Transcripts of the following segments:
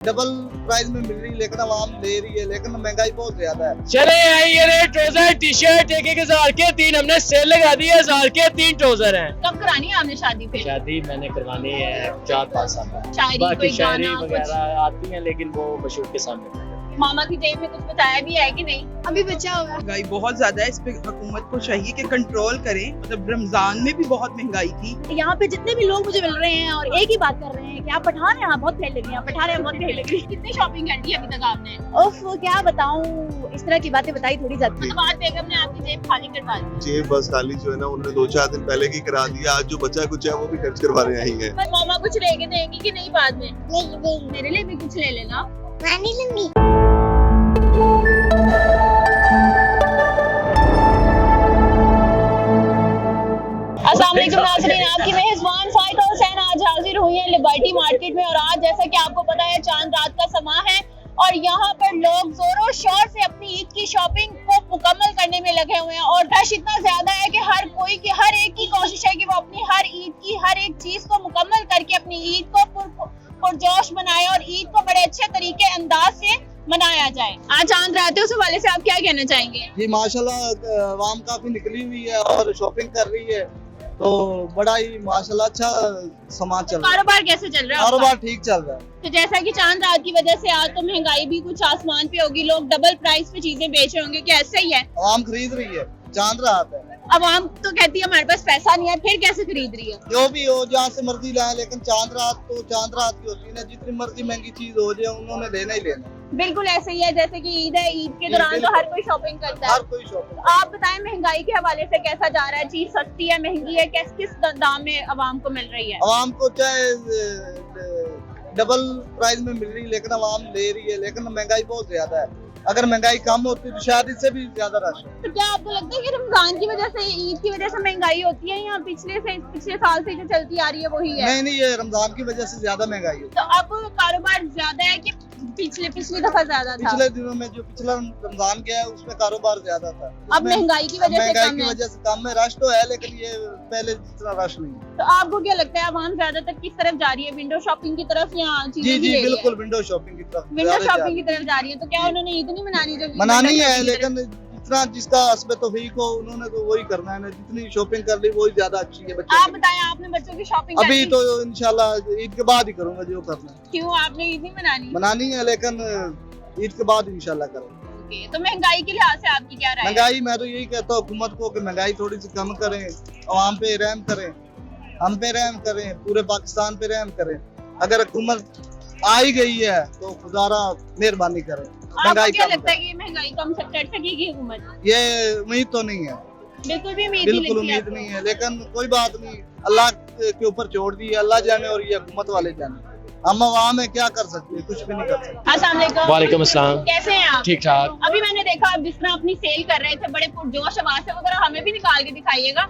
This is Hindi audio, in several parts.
डबल प्राइस में मिल रही, लेकिन आवाम ले रही है, लेकिन महंगाई बहुत ज्यादा है। चले ये रहे ट्राउजर टी शर्ट एक 1000 के 3 हमने सेल लगा दी है, 1000 के 3 ट्राउजर हैं। कब करानी है आपने शादी फिर? शादी मैंने करवानी है 4-5 साल में। शायरी बाकी कोई शायरी गाना कुछ? वगैरह आती हैं, लेकिन वो मशहूर के सामने। मामा की जेब में कुछ बताया भी है कि नहीं? अभी बचा हुआ है। महंगाई बहुत ज्यादा है, इस पे हुकूमत को चाहिए कि कंट्रोल करें। मतलब रमजान में भी बहुत महंगाई थी। यहाँ पे जितने भी लोग मुझे मिल रहे हैं और एक ही बात कर रहे हैं कि आप पठान हैं, आप बहुत खेल लगी हैं, पठान हैं, बहुत खेल लगी हैं। कितनी शॉपिंग कर ली अभी तक आपने? उफ क्या बताऊं, इस तरह की बातें बताई थोड़ी ज्यादा। नवाज बेगम ने आपकी जेब खाली करवा दी। जेब बस खाली जो है ना, उन्होंने 2-4 दिन पहले की करा दिया। आज जो बचा कुछ है वो भी खर्च करवाने आई है। पर मामा कुछ लेके देंगी कि नहीं बाद में? नहीं, मेरे लिए भी कुछ ले लेना। अस्सलाम वालेकुम नाज़रीन, आपकी मेहमान साइकिल हुसैन आज हाजिर हुई है लिबर्टी मार्केट में। और आज जैसा कि आपको पता है चांद रात का समा है और यहाँ पर लोग जोरों शोर से अपनी ईद की शॉपिंग को मुकम्मल करने में लगे हुए हैं। और रश इतना ज्यादा है कि हर कोई की हर एक की कोशिश है कि वो अपनी हर ईद की हर एक चीज को मुकम्मल करके अपनी ईद को पुरजोश बनाए और ईद को बड़े अच्छे तरीके अंदाज से मनाया जाए। आज चांद रात है, उस हवाले से आप क्या कहना चाहेंगे? जी माशाल्लाह आवाम काफी निकली हुई है और शॉपिंग कर रही है, तो बड़ा ही माशाल्लाह अच्छा समाज चल रहा है। कारोबार कैसे चल रहा है? कारोबार ठीक चल रहा है। तो जैसा कि चांद रात की वजह से आज तो महंगाई भी कुछ आसमान पे होगी, लोग डबल प्राइस पे चीजें बेच रहे होंगे, क्या ऐसा ही है? आवाम खरीद रही है, चांद रात है। अवाम तो कहती है हमारे पास पैसा नहीं है, फिर कैसे खरीद रही है? जो भी हो, जहाँ से मर्जी लाए, लेकिन चांद रात तो चांद रात की होती है ना। जितनी मर्जी महंगी चीज हो जाए उन्होंने लेना ही लेना। बिल्कुल ऐसे ही है, जैसे कि ईद है, ईद के दौरान तो हर कोई शॉपिंग करता है। हर कोई शॉपिंग। तो आप बताएं महंगाई के हवाले से कैसा जा रहा है? चीज सस्ती है, महंगी है, किस दाम में अवाम को मिल रही है? आवाम को चाहे डबल प्राइस में मिल रही, लेकिन आवाम ले रही है, लेकिन महंगाई बहुत ज्यादा है। अगर महंगाई कम होती तो शायद इससे भी ज्यादा रश है। तो क्या आपको लगता है कि रमजान की वजह से, ईद की वजह से महंगाई होती है या पिछले साल से जो चलती आ रही है वही है? नहीं, ये रमजान की वजह से ज्यादा महंगाई है। तो अब कारोबार ज्यादा है कि पिछली दफा ज्यादा था? पिछले दिनों में जो पिछला रमजान गया है उसमें कारोबार ज्यादा था। अब महंगाई की वजह से कम है। रश तो है, लेकिन ये पहले जितना रश नहीं है। तो आपको क्या लगता है आवाम ज्यादातर किस तरफ जा रही है, विंडो शॉपिंग की तरफ या जी बिल्कुल विंडो शॉपिंग की तरफ विंडो शॉपिंग की तरफ जा रही है? तो क्या उन्होंने ईद नहीं मनानी? जो मनानी है, लेकिन जितना जिसका हस्बे तौफीक हो उन्होंने तो वही करना है ना। जितनी शॉपिंग कर ली वही ज्यादा अच्छी है। बच्चों आप बताएं, आपने बच्चों की शॉपिंग अभी तो इंशाल्लाह ईद के बाद ही करूंगा जो करना है। क्यों, आपने ईद नहीं मनानी है, लेकिन ईद के बाद इंशाल्लाह करूंगा। तो महंगाई के लिहाज से आपकी क्या राय है? महंगाई मैं तो यही कहता हूँ हुकूमत को कि महंगाई थोड़ी सी कम करें, आवाम पे रहम करें, हम पे रहम करें, पूरे पाकिस्तान पे रहम करें। अगर हुकूमत आ ही गई है तो खुदारा मेहरबानी करें, महंगाई क्या कम लगता है कि महंगाई कम कर सकेगी हुकूमत? ये उम्मीद तो नहीं है, बिल्कुल भी उम्मीद बिल्कुल उम्मीद नहीं है, लेकिन कोई बात नहीं, अल्लाह के ऊपर छोड़ दी है। अल्लाह जाने और ये हुकूमत वाले जाने। हम आवाम है, क्या कर सकते हैं? कुछ भी नहीं कर सकते। अस्सलाम वालेकुम। वालेकुम अस्सलाम। कैसे हैं आप? ठीक ठाक। अभी मैंने देखा आप जिस तरह अपनी सेल कर रहे थे बड़े पुरजोश आवाज से, वो जरा हमें भी निकाल के दिखाइएगा।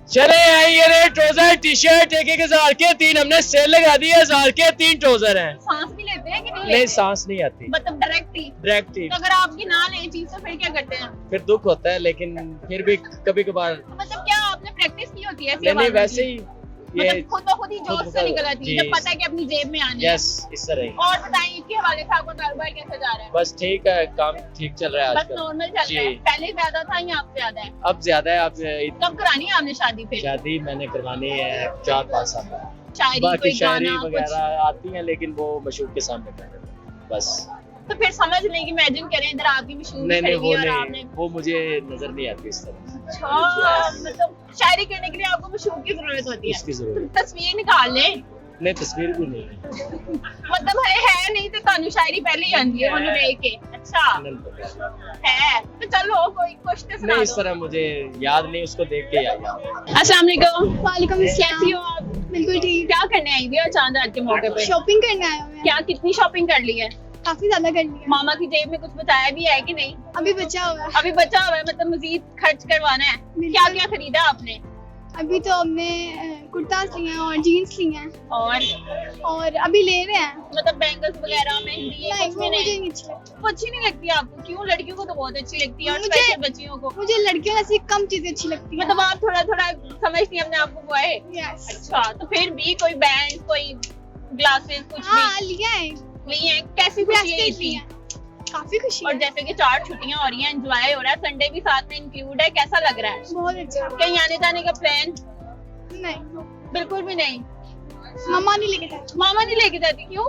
चले ये रहे ट्राउजर टी शर्ट एक 1000 के 3 हमने सेल लगा दी है, 1000 के 3 ट्राउजर हैं। सांस भी लेते हैं कि नहीं नहीं, लेते? सांस नहीं आती, मतलब डायरेक्ट ही। तो अगर आपकी ना ले चीज तो फिर क्या करते हैं? फिर दुख होता है, लेकिन फिर भी कभी कभार। तो मतलब क्या आपने प्रैक्टिस की होती है ऐसी नहीं, आवाज़ों वैसे की? ही ये मतलब खुद ब खुद ही जोश से निकल आती है जब पता है कि अपनी जेब में आनी है। यस, इस तरह ही। और बताएं ईद के हवाले से आपका कारोबार कैसे जा रहा है? बस ठीक है, काम ठीक चल रहा है बस आजकल। नॉर्मल चल रहा है? जी। पहले ज्यादा था या अब ज्यादा है? अब ज्यादा है। अब कब करानी है आपने शादी फिर? शादी मैंने करवानी है 4-5 साल में। शायरी बाकी कोई शायरी गाना कुछ? वगैरह आती हैं, लेकिन वो मशहूर के सामने कर देते हैं बस। तो फिर समझ लें कि इमेजिन करें इधर आपकी मशहूर नहीं, खड़ी वो है और नहीं, आपने वो मुझे नजर नहीं आती इस तरह। अच्छा, मतलब शायरी करने के लिए आपको मशहूर की जरूरत होती है? इसकी जरूरत तो तस्वीर निकाल लें। नहीं, तस्वीर भी नहीं है। मतलब है नहीं तो तानू शायरी पहले ही आंदी है उन्हें देख के। अच्छा नहीं पता। है तो चलो कोई कुछ तो सुना नहीं, इस दो। तरह मुझे याद नहीं, उसको देख के याद है। अस्सलाम वालेकुम। वालेकुम कैसी हो आप? बिल्कुल ठीक। क्या करने आई थी और चांद रात के मौके पे? शॉपिंग करने आया हूँ। क्या कितनी शॉपिंग कर ली है? काफी ज्यादा कर लिया। मामा की जेब में कुछ बताया भी है कि नहीं? अभी बचा हुआ है। अभी बचा हुआ है, मतलब मजीद खर्च करवाना है। क्या क्या खरीदा आपने? अभी तो हमने कुर्तास लिए हैं और जीन्स लिए हैं और अभी ले रहे हैं। मतलब बैंगल्स वगैरह मेहंदी ये नहीं, कुछ वो भी मुझे नहीं? नहीं अच्छी लगती। वो अच्छी नहीं लगती आपको? क्यों? लड़कियों को तो बहुत अच्छी लगती है और मुझे- स्पेशल बच्चियों को। मुझे लड़कियों से कम चीजें अच्छी लगती हैं। मतलब आप थोड़ा थोड़ा समझती हैं अपने आप को बॉय? यस। अच्छा, तो फिर भी कोई बैंड, कोई ग्लासेस, कुछ हाँ भी? लिया है। ली हैं, कैसी खुशी है ब्रेसलेट ली इसी? है, काफी खुशी और है। जैसे कि 4 छुट्टियां हो रही हैं, एंजॉय हो रहा है, संडे भी साथ में इंक्लूड है, कैसा लग रहा है? बहुत अच्छा। कहीं आने जाने का प्लान? नहीं, बिल्कुल भी नहीं। मम्मा नहीं लेके जाती, मामा नहीं लेके जाती, क्यों?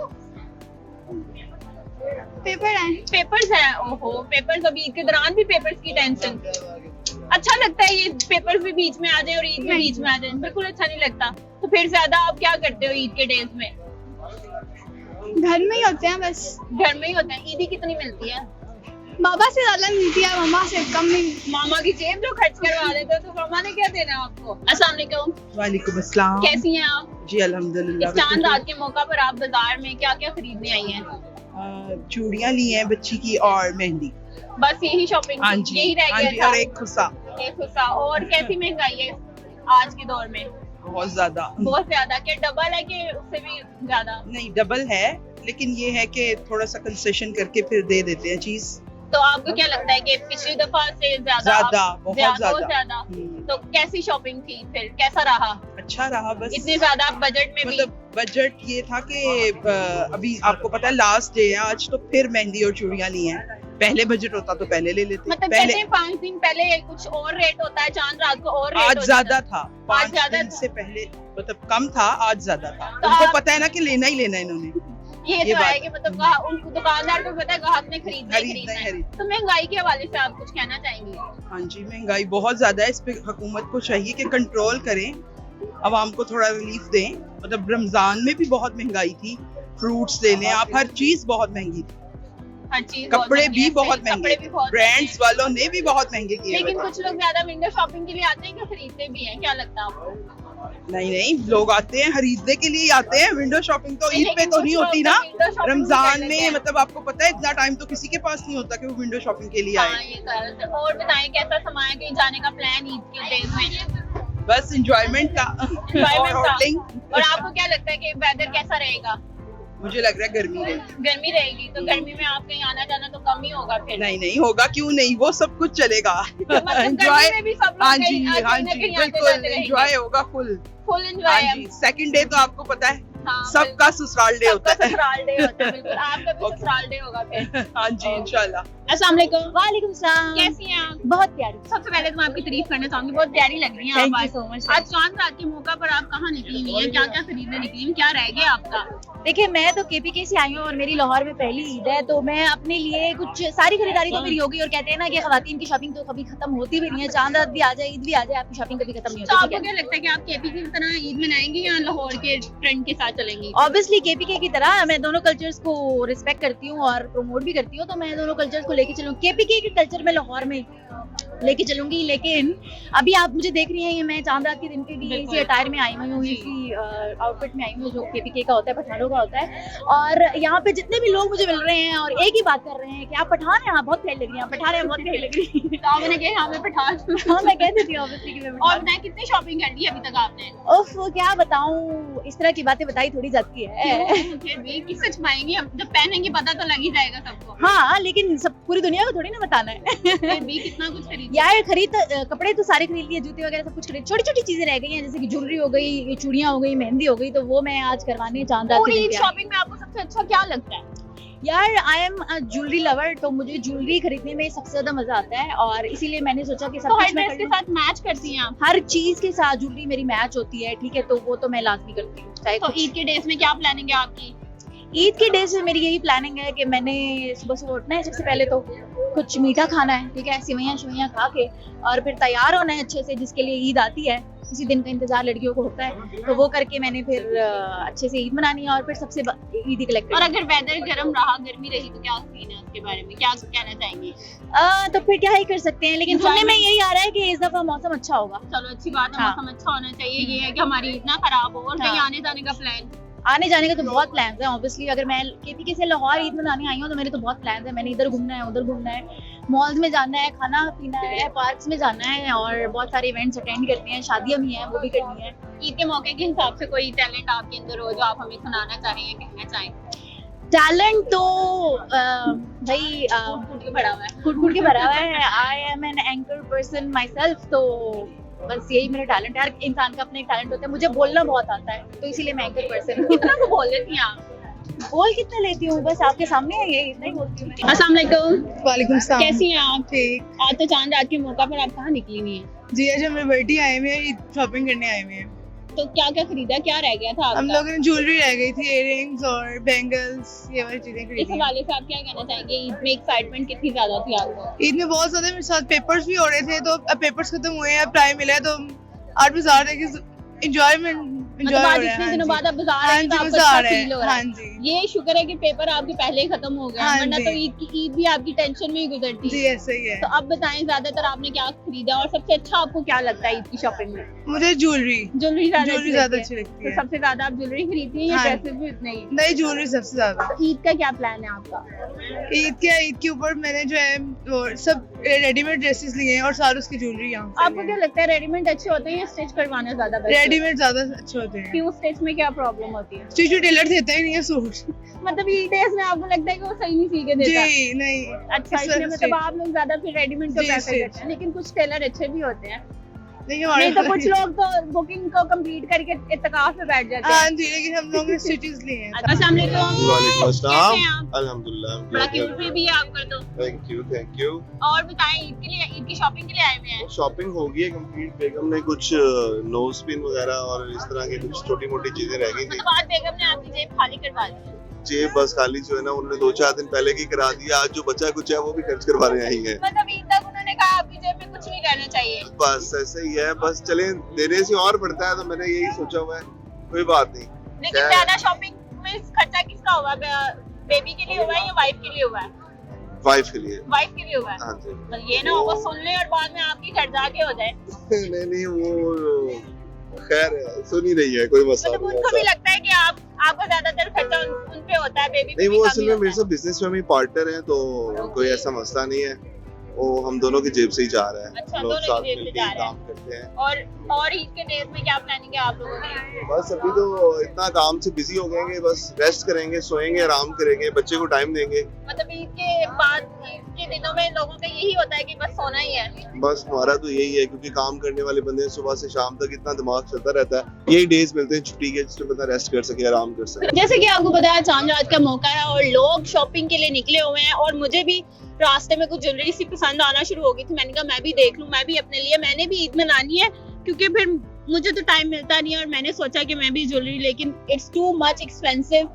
पेपर है। पेपर्स हैं, ओहो पेपर्स, अभी ईद के दौरान भी पेपर्स की टेंशन। अच्छा लगता है ये पेपर्स भी बीच में आ जाए और ईद भी बीच में आ जाए? बिल्कुल अच्छा नहीं लगता। तो फिर ज्यादा आप क्या करते हो ईद के डेज में? घर में ही होते हैं बस। घर में ही होते हैं। ईदी कितनी मिलती है? बाबा से ज्यादा मिलती है, मम्मा से कम नहीं। मामा की जेब जो खर्च करवा देते हो, तो मामा ने क्या देना है आपको? अस्सलाम वालेकुम, वालेकुम अस्सलाम। कैसी हैं आप? जी अल्हम्दुलिल्लाह। इस चांद रात के मौका पर आप बाजार में क्या क्या खरीदने आई हैं? चूड़ियां ली हैं बच्ची की और मेहंदी। बस यही शॉपिंग, हाँ जी, यही रह हाँ गया जी, था? और एक खुसा। एक खुसा। और कैसी महंगाई है आज के दौर में? बहुत ज्यादा। बहुत ज्यादा। क्या डबल है कि उससे भी ज्यादा? नहीं, डबल है, लेकिन ये है कि थोड़ा सा कंसेशन करके फिर दे देते हैं चीज। तो आपको क्या लगता है कि पिछली दफा से ज्यादा, बहुत ज्यादा। तो कैसी शॉपिंग थी फिर, कैसा रहा? अच्छा रहा। बस इतने ज्यादा बजट में भी? मतलब बजट ये था कि अभी आपको पता है लास्ट डे है आज, तो फिर मेहंदी और चूड़ियां ली हैं। पहले बजट होता तो पहले ले लेते। मतलब पहले कहते हैं 5 दिन पहले कुछ और रेट होता है, चांद रात को और रेट आज हो ज्यादा जाता था। आज 5 ज्यादा दिन था। से पहले मतलब कम था, आज ज्यादा था। तो उनको आप- पता है ना कि लेना ही लेना है इन्होंने। ये ये तो है बात कि मतलब उनको दुकानदार को पता है ग्राहक ने खरीदना ही खरीदना ही खरीदना है। खरीदना। तो महंगाई के हवाले से आप कुछ कहना चाहेंगे? हाँ जी, महंगाई बहुत ज्यादा है। इस पे हुकूमत को चाहिए कि कंट्रोल करें, आवाम को थोड़ा रिलीफ दें। मतलब रमजान में भी बहुत महंगाई थी, फ्रूट्स ले लें आप, हर चीज बहुत महंगी थी। हर चीज कपड़े भी बहुत कपड़े महंगे, भी बहुत ब्रांड्स वालों ने भी बहुत महंगे किए लेकिन हुए थे। कुछ लोग ज्यादा विंडो शॉपिंग के लिए आते हैं, क्या खरीदते भी हैं? क्या लगता है आपको? नहीं नहीं, लोग आते हैं खरीदने के लिए ही आते हैं। विंडो शॉपिंग तो ईद पे लेकिन तो कुछ नहीं लोग होती ना। window shopping भी रमजान कर लेते में हैं। मतलब आपको पता है इतना टाइम तो किसी के पास नहीं होता कि वो विंडो शॉपिंग के लिए हाँ, आए। ये कर। और बताएं कैसा समय है, कहीं जाने का प्लान ईद के डेज में? बस एंजॉयमेंट का और Enjoyment का। होटलिंग। और आपको क्या लगता है कि वेदर कैसा रहेगा? मुझे लग रहा है गर्मी है। गर्मी रहेगी, तो गर्मी में आप कहीं आना जाना तो कम ही होगा फिर। नहीं नहीं होगा, क्यों नहीं, वो सब कुछ चलेगा। मतलब एंजॉय। गर्मी में भी सब लोग हाँ जी, कहीं हाँ ना जी, कहीं आते बिल्कुल जाते रहेंगे। एंजॉय होगा फुल। फुल हाँ एंजॉय है। जी, सेकंड डे तो आपको पता है हाँ, सबका ससुराल डे होता सबका है। ससुराल डे होता है, बिल्कुल। आपका भी Okay. ससुराल डे होगा फिर। हाँ जी, इंशाल्लाह। अस्सलाम वालेकुम। वालेकुम सलाम। कैसी हैं आप? बहुत प्यारी। सबसे पहले तो मैं आपकी तारीफ करना चाहूंगी, बहुत प्यारी लग रही हैं Thank आप you आज। so much. आज चांद रात के मौका पर आप कहाँ निकली हुई हैं? क्या क्या खरीदने निकली हुई? क्या रह गया आपका? देखिए मैं तो केपीके से आई हूँ और मेरी लाहौर में पहली ईद है, तो मैं अपने लिए कुछ सारी खरीदारी तो मेरी होगी। और कहते हैं ना कि खवातीन की शॉपिंग तो कभी खत्म होती भी नहीं है, चांद रात भी आ जाए, ईद भी आ जाए, आपकी शॉपिंग कभी खत्म नहीं तो होती। आपको क्या लगता है कि आप केपी की तरह ईद मनाएंगी या लाहौर के ट्रेंड के साथ चलेंगी? ऑब्वियसली केपीके की तरह मैं दोनों कल्चर्स को रिस्पेक्ट करती हूँ और प्रमोट भी करती हूँ, तो मैं दोनों कल्चर्स को लेके चलूँ। केपीके के कल्चर में लाहौर में लेके चलूंगी, लेकिन अभी आप मुझे देख रही हैं, ये मैं चांद रात के दिन पे भी इसी अटायर में आई हुई हूँ, इसी आउटफिट में आई हूँ जो केपीके का होता है, पठानों का होता है। और यहाँ पे जितने भी लोग मुझे मिल रहे हैं और एक ही बात कर रहे हैं कि आप पठान हैं, आप बहुत प्यारी लग रही हैं, आप पठान हैं, बहुत प्यारी लग रही हैं। तो आपने कहा हाँ मैं पठान। हाँ मैं कह देती हूँ ऑब्वियसली कि मैं और पठान। बताएं कितनी शॉपिंग कर ली अभी तक आपने? उफ क्या बताऊँ, इस तरह की बातें बताई थोड़ी जाती है। फिर भी किससे छुपाएंगी हम? जब पहनेंगी पता तो लग ही जाएगा सबको। हाँ लेकिन सब पूरी दुनिया को थोड़ी ना बताना है। फिर भी कितना कुछ खरीद यार खरीद कपड़े तो सारे खरीद लिए, जूते वगैरह सब कुछ खरीद, छोटी छोटी चीजें रह गई हैं जैसे कि ज्वेलरी हो गई, ये चूड़ियां हो गई, मेहंदी हो गई, तो वो मैं आज करवाने चांद रात के पूरी दिन पे आई। शॉपिंग में आपको सबसे अच्छा क्या लगता है? यार आई एम ज्वेलरी लवर, तो मुझे ज्वेलरी खरीदने में सबसे ज्यादा मजा आता है और इसीलिए मैंने सोचा कि सब तो हर कुछ मैं ड्रेस के कर लूं। साथ मैच करती हैं आप? हर चीज के साथ ज्वेलरी मेरी मैच होती है, ठीक है, तो वो तो मैं लाजमी करती हूँ। चाहे तो कुछ- ईद के डेज में क्या प्लानिंग है आपकी? ईद के डेज में मेरी यही प्लानिंग है कि मैंने सुबह सुबह उठना है, सबसे पहले तो कुछ मीठा खाना है, ठीक है, सिवैयां शुवैयां खा के, और फिर तैयार होना है अच्छे से, जिसके लिए ईद आती है, इसी दिन का इंतजार लड़कियों को होता है, तो वो करके मैंने फिर अच्छे से ईद मनानी है और फिर सबसे ईद कलेक्ट और अगर वेदर गर्म रहा, गर्मी रही, तो क्या सीन है उसके बारे में, क्या कहना चाहेंगी? तो फिर क्या ही कर सकते हैं, लेकिन सुनने में यही आ रहा है कि इस दफा मौसम अच्छा होगा। चलो अच्छी बात है, हाँ। मौसम अच्छा होना चाहिए। ये है कि हमारी ईद ना खराब हो। और कहीं हाँ। आने जाने का प्लान? आने जाने का तो बहुत प्लान्स हैं ऑब्वियसली। अगर मैं केपीके से लाहौर ईद मनाने आई हूँ तो मेरे तो बहुत प्लान्स हैं। मैंने इधर घूमना है, उधर घूमना है, मॉल्स में जाना है, खाना पीना है, पार्क्स में जाना है और बहुत सारे इवेंट्स अटेंड करने हैं, शादियां भी हैं वो भी करनी है। ईद के मौके के हिसाब से कोई टैलेंट आपके अंदर हो जो आप हमें सुनाना चाहें या कहना चाहें? टैलेंट तो भाई फूट के भरा हुआ है। खुद के भरा हुआ है। I am an anchor person my self, तो बस यही मेरा टैलेंट है। हर इंसान का अपना एक टैलेंट होता है। मुझे बोलना बहुत आता है, तो इसीलिए मैं एंकर पर्सन हूँ। कितना को बोल लेती हैं आप? बोल कितना लेती हूँ, बस आपके सामने है, ये इतना ही बोलती हूँ मैं। अस्सलाम वालेकुम, वालेकुम सलाम। कैसी हैं आप? ठीक। आज तो चांद रात के मौका पर आप कहाँ निकली नहीं है? जी आज हम लिबर्टी आए हुए हैं, शॉपिंग करने आए हुए हैं। तो क्या क्या खरीदा, क्या रह गया था हम आपका? लोगों ने ज्वेलरी रह गई थी, इयररिंग्स और बैंगल्स, ये वाली चीजें इस खरीदी। हवाले से आप क्या कहना चाहेंगे? ईद में एक्साइटमेंट कितनी ज्यादा थी आपको? ईद में बहुत ज्यादा मेरे साथ पेपर्स भी हो रहे थे, तो अब पेपर्स खत्म हुए हैं, अब टाइम मिला है तो आर्ट बाजार देखिए, एंजॉयमेंट मतलब आज इतने दिनों बाद आप बाजार हाँ आए जी, तो आपको बाजार अच्छा है, फील हो रहा हाँ है। जी। ये शुक्र है कि पेपर आपके पहले ही खत्म हो गए, हाँ वरना जी। तो ईद भी आपकी टेंशन में ही गुजरती जी है। ऐसे ही है। तो अब बताएं ज्यादातर आपने क्या खरीदा और सबसे अच्छा आपको क्या लगता है ईद की शॉपिंग में? मुझे ज्वेलरी ज्वेलरी ज्यादा अच्छी लगती तो है। सबसे ज्यादा आप ज्वेलरी खरीदती हैं या हाँ। ड्रेसेस भी उतने ही? नई ज्वेलरी सबसे ज्यादा। ईद का क्या प्लान है आपका? ईद के ऊपर मैंने जो है वो सब रेडीमेड ड्रेसेस लिए हैं और सारे उसकी ज्वेलरी यहाँ से आपको क्या लगता है रेडीमेड अच्छे होते हैं या स्टिच करवाना ज्यादा बेस्ट? रेडीमेड ज्यादा अच्छे होते हैं। क्यों, स्टिच में क्या प्रॉब्लम होती है? स्टिच टेलर देता ही नहीं है सूट। मतलब ईद डेज में आपको लगता है कि वो सही नहीं सी के देता? जी नहीं। अच्छा, इस इसलिए वजह मतलब से- आप लोग ज्यादा फिर रेडीमेड को जी, प्रेफर जी। करते हैं, लेकिन कुछ टेलर अच्छे भी होते हैं। नहीं हमारे नहीं तो कुछ लोग तो बुकिंग को कंप्लीट करके इत्तेकाफ में बैठ जाते हाँ हैं। जी, लेकिन हम लोग ने स्टिचेस लिए हैं। अस्सलाम वालेकुम। वालेकुम अस्सलाम। कैसे हैं आप? अल्हम्दुलिल्लाह बड़ा क्यूट भी है आपका तो। Thank you. और बताएं, ईद के लिए, ईद की शॉपिंग के लिए आए हुए हैं? शॉपिंग हो गई है कंप्लीट। बेगम ने कुछ नोज पिन वगैरह और इस तरह की कुछ छोटी मोटी चीजें रह गई थी। मतलब आज बेगम ने आपकी जेब खाली करवा दी है। जेब बस खाली जो है ना उन्होंने 2-4 दिन पहले की करा दिया। आज जो बचा कुछ है वो भी खर्च करवाने आई है। मतलब ईद तक उन्होंने कहा आपकी जेब में कुछ नहीं रहना चाहिए। बस ऐसे ही है। बस चले देने से और बढ़ता है तो मैंने यही सोचा हुआ है, कोई बात नहीं। लेकिन क्या- ज्यादा शॉपिंग में खर्चा किसका हुआ है? बेबी के लिए हुआ है या वाइफ के लिए हुआ है? वाइफ के लिए। वाइफ के लिए हुआ है। हाँ जी। तो ये ना वो सुन ले और बाद में आपकी कर्जा के हो जाए। नहीं वो खैर सुन ही रही है, कोई मसला मतलब नहीं उनको भी ऐसा। लगता है कि आपका ज्यादातर खर्चा उन पे होता है, बेबी पे नहीं भी वो कम असल ही में होता मेरे है। साथ बिजनेस में भी पार्टनर है तो कोई ऐसा मसला नहीं है। वो हम दोनों की जेब से ही जा रहा है। अच्छा, हम लोग दोनों की साथ जेब से मिलके जा ही रहे हैं। काम करते हैं। और ईद के डेज में क्या प्लानिंग है आप लोगों की? बस अभी तो इतना काम से बिजी हो गए, बस रेस्ट करेंगे, सोएंगे, आराम करेंगे, बच्चे को टाइम देंगे। मतलब ईद के बाद, ईद के दिनों में लोगों का यही होता है कि बस सोना ही है। बस हमारा तो यही है क्योंकि काम करने वाले बंदे सुबह से शाम तक इतना दिमाग चलता रहता है। यही डेज मिलते हैं छुट्टी के जिसमें बंदा रेस्ट कर सके, आराम कर सके। जैसे कि आपको पता है चांद रात का मौका है और लोग शॉपिंग के लिए निकले हुए हैं, और मुझे भी रास्ते में कुछ ज्वेलरी सी पसंद आना शुरू हो गई थी। मैंने कहा मैं भी देख लूं, मैं भी अपने लिए, मैंने भी ईद मनानी है क्योंकि फिर मुझे तो टाइम मिलता नहीं है। और मैंने सोचा कि मैं भी ज्वेलरी, लेकिन इट्स टू मच एक्सपेंसिव,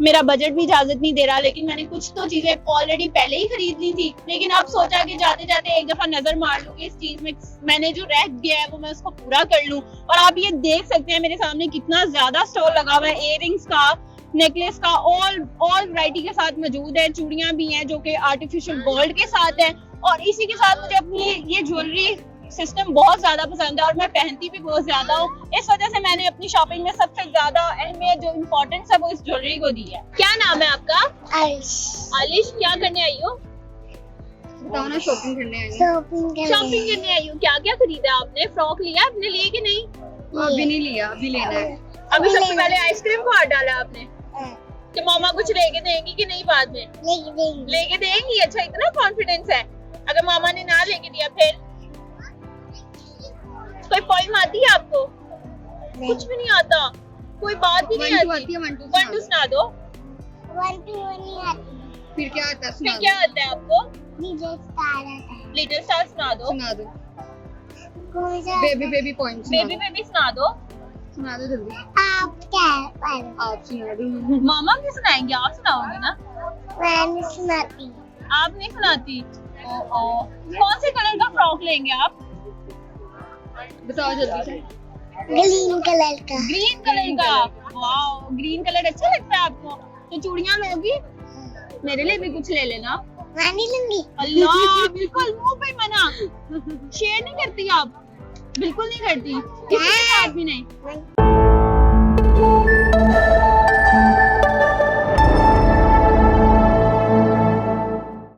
मेरा बजट भी इजाजत नहीं दे रहा। लेकिन मैंने कुछ तो चीजें ऑलरेडी पहले ही खरीद ली थी, लेकिन अब सोचा कि जाते जाते एक दफा नजर मार लूं कि इस चीज में मैंने जो रह गया है वो मैं उसको पूरा कर लूं। और आप ये देख सकते हैं मेरे सामने कितना ज्यादा स्टॉल लगा हुआ है, इयररिंग्स का, नेकलेस का, ऑल वैरायटी के साथ मौजूद है। चूड़ियां भी हैं जो कि आर्टिफिशियल गोल्ड के साथ है, और इसी के साथ मुझे अपनी ये ज्वेलरी सिस्टम बहुत ज्यादा पसंद है और मैं पहनती भी बहुत ज्यादा हूँ। इस वजह से मैंने अपनी शॉपिंग में सबसे ज्यादा अहमियत, जो इम्पोर्टेंस है, वो इस ज्वेलरी को दी है। क्या नाम है आपका? आलिश। क्या करने आई हो? बताओ ना, शॉपिंग करने आई हूँ। शॉपिंग करने आई हूँ। क्या क्या खरीदा आपने? फ्रॉक लिया अपने लिए कि नहीं? अभी नहीं लिया, अभी लेना है। अभी सबसे पहले आइसक्रीम को हाथ डाला आपने कि मामा कुछ लेके देंगी कि नहीं? बाद में लेके देंगी। अच्छा, इतना कॉन्फिडेंस है। अगर मामा ने ना लेके दिया फिर? कोई पोइम आती है आपको? कुछ भी नहीं आता, कोई बात भी नहीं आती। 1 2 1 2 सुना दो। फिर क्या आता है? फिर सुना क्या आता है आपको? दो, लिटिल स्टार सुना दो। सुना दो। Baby baby point baby baby सुना दो। सुना दो जल्दी। आप सुना दो। मामा भी सुनाएंगे, आप सुनाओगे ना? आप नहीं सुनाती? कौन से कलर का फ्रॉक लेंगे आप? बताओ जल्दी से। ग्रीन कलर का। वाह, ग्रीन कलर अच्छा लगता है आपको? तो चूड़ियां लोगी? मेरे लिए भी कुछ ले लेना। अल्लाह, बिल्कुल मुंह पे मना। शेयर नहीं करती आप? बिल्कुल नहीं करती? किसी के साथ भी नहीं?